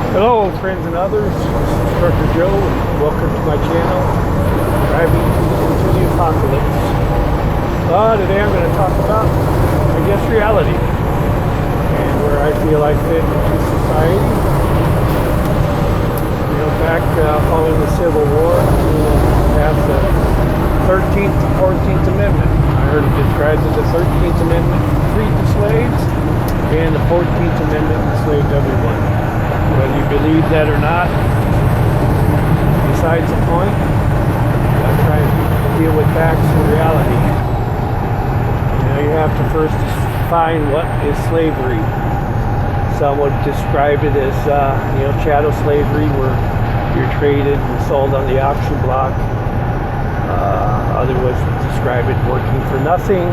Hello friends and others, this is Trucker Joe and welcome to my channel, Driving into the Apocalypse. Today I'm going to talk about, reality and where I feel I fit into society. Back following the Civil War, passed the 13th and 14th Amendment. I heard it described as the 13th Amendment freed the slaves and the 14th Amendment enslaved everyone. Whether you believe that or not, besides the point, you gotta try and deal with facts and reality. You have to first define what is slavery. Some would describe it as, chattel slavery, where you're traded and sold on the auction block. Others would describe it working for nothing.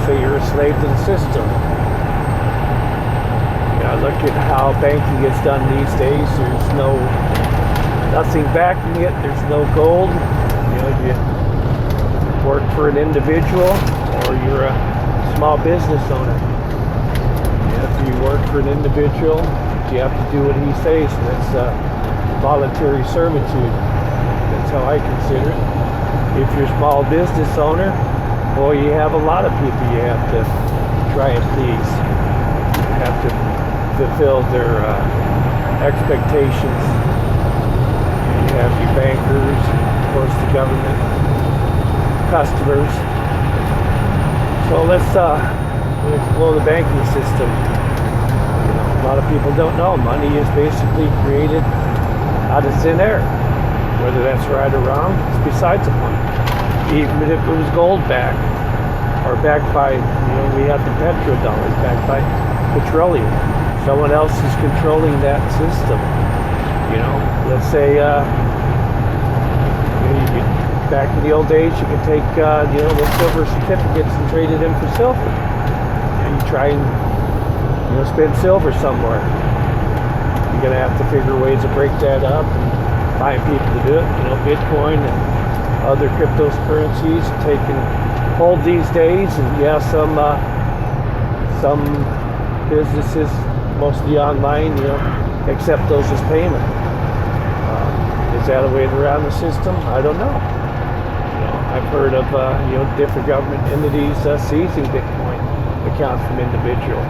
Say you're a slave to the system. Look at how banking is done these days. There's nothing backing it. There's no gold. You work for an individual or you're a small business owner. If you work for an individual, you have to do what he says. That's voluntary servitude. That's how I consider it. If you're a small business owner, boy, you have a lot of people you have to try and please. You have to fulfill their expectations. You have your bankers, and of course the government, customers. So let's explore the banking system. A lot of people don't know money is basically created out of thin air. Whether that's right or wrong, it's besides the point. Even if it was gold backed or backed by, we have the petrodollars backed by petroleum. Someone else is controlling that system. Let's say, back in the old days, you could take, the silver certificates and trade it in for silver. And you try and, spend silver somewhere. You're gonna have to figure ways to break that up and find people to do it. Bitcoin and other cryptocurrencies taking hold these days, and some businesses, mostly online, accept those as payment. Is that a way around the system? I don't know. I've heard of different government entities seizing Bitcoin accounts from individuals.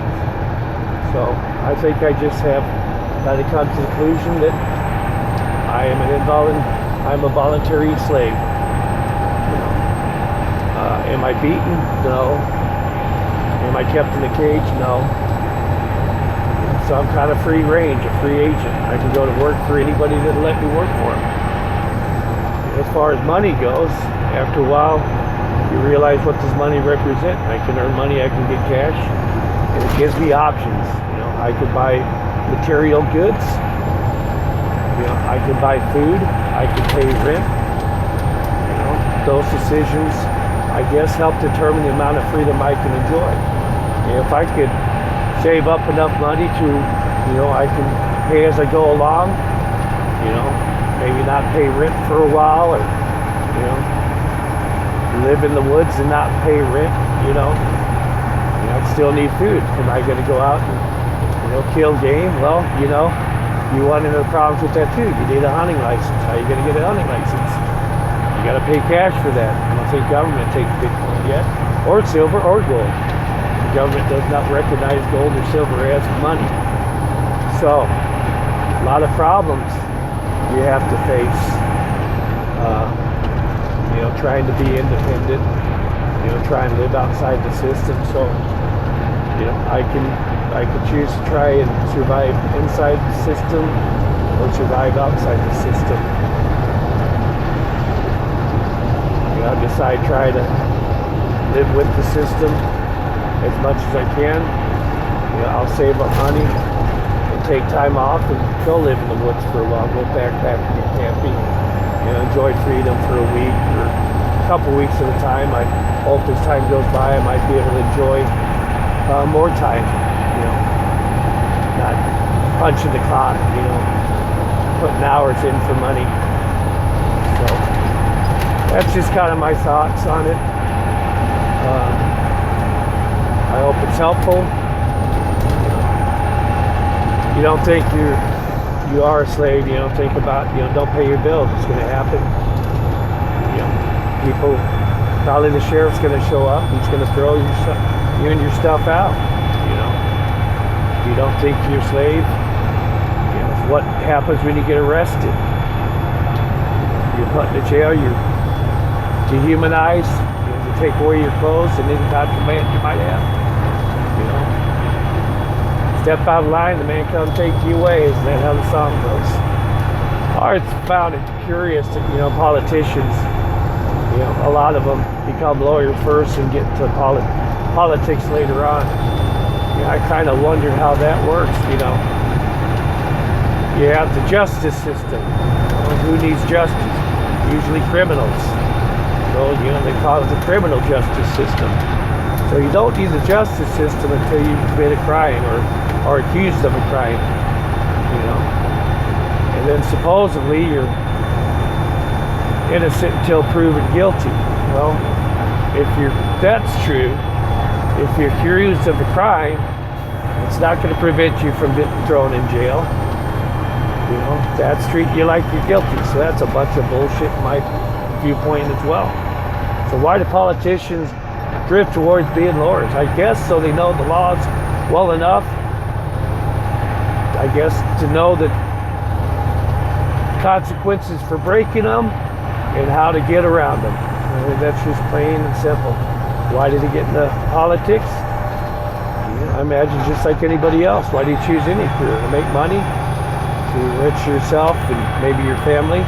So I think I just have got to come to the conclusion that I'm a voluntary slave. Am I beaten? No. Am I kept in a cage? No. So I'm kind of free range, a free agent. I can go to work for anybody that'll let me work for them. As far as money goes, after a while, you realize what does money represent. I can earn money, I can get cash, and it gives me options. I could buy material goods. I could buy food. I could pay rent. Those decisions, I guess, help determine the amount of freedom I can enjoy. If I could save up enough money to, I can pay as I go along, maybe not pay rent for a while, or, live in the woods and not pay rent, I'd still need food. Am I going to go out and, kill game? Well, you run into problems with that too. You need a hunting license. How are you going to get a hunting license? You got to pay cash for that. I don't think government takes Bitcoin yet, or silver, or gold. The government does not recognize gold or silver as money. So, a lot of problems you have to face. Trying to be independent. Trying to live outside the system. So, I can choose to try and survive inside the system or survive outside the system. I decide try to live with the system as much as I can. I'll save up money and take time off and go live in the woods for a while, go backpacking and camping, enjoy freedom for a week or a couple weeks at a time. I hope as time goes by I might be able to enjoy more time, not punching the clock, putting hours in for money. So that's just kind of my thoughts on it. I hope it's helpful. You don't think you are a slave. You don't think about, don't pay your bills. It's going to happen. People, probably the sheriff's going to show up. He's going to throw you and your stuff out. You don't think you're a slave. What happens when you get arrested? You're put in jail. You're dehumanized. You take away your clothes and any kind of command you might have. Step out of line, the man come take you away. Isn't that how the song goes? I always found it curious that politicians, a lot of them become lawyers first and get to politics later on. I kind of wondered how that works. You have the justice system. Who needs justice? Usually criminals. So they call it the criminal justice system. So you don't need the justice system until you commit a crime or accused of a crime. And then supposedly you're innocent until proven guilty. Well, if that's true, if you're accused of a crime, it's not going to prevent you from getting thrown in jail. That's treating you like you're guilty. So that's a bunch of bullshit in my viewpoint as well. So why do politicians drift towards being lawyers? I guess so they know the laws well enough, I guess, to know the consequences for breaking them and how to get around them. That's just plain and simple. Why did he get into politics? I imagine just like anybody else. Why do you choose any career? To make money? To enrich yourself and maybe your family?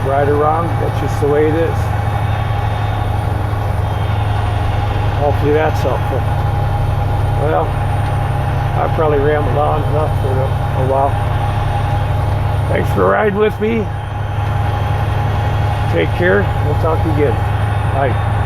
Right or wrong, that's just the way it is. Hopefully that's helpful. Well, I probably rambled on enough for a while. Thanks for riding with me. Take care. We'll talk again. Bye.